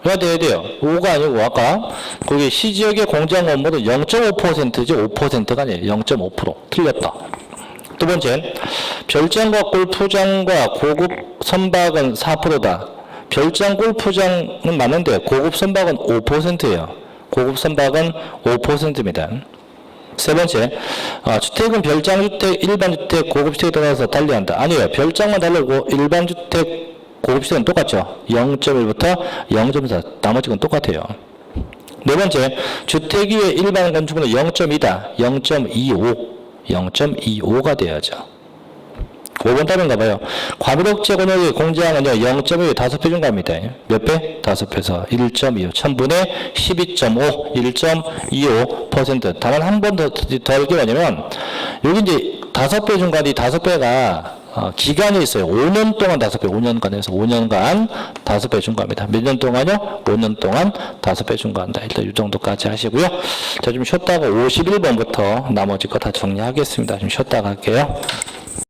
야, 돼요. 5가 아니고 아까 거기 시지역의 공장 건물은 0.5%지 5%가 아니에요. 0.5%. 틀렸다. 두 번째, 별장과 골프장과 고급 선박은 4%다. 별장 골프장은 맞는데 고급 선박은 5%예요. 고급 선박은 5%입니다. 세 번째, 주택은 별장주택, 일반주택, 고급주택에 따라서 달리한다. 아니에요. 별장만 다르고 일반주택, 고급주택은 똑같죠. 0.1부터 0.4, 나머지 건 똑같아요. 네 번째, 주택 위에 일반 건축물은 0.2다. 0.25, 0.25가 돼야죠. 5번 답인가 봐요. 과밀옥제 권역의 공제항은요, 0.2에 5배 증가합니다. 몇 배? 5배에서 1.25. 1000분의 12.5, 1.25%. 다만 한 번 더 할 게 뭐냐면, 여기 이제 5배 증가인데, 5배가 기간이 있어요. 5년 동안 5배, 5년간에서 5년간 5배 증가합니다. 몇 년 동안요? 5년 동안 5배 증가한다. 일단 이 정도까지 하시고요. 자, 좀 쉬었다가 51번부터 나머지 거 다 정리하겠습니다. 좀 쉬었다가 할게요.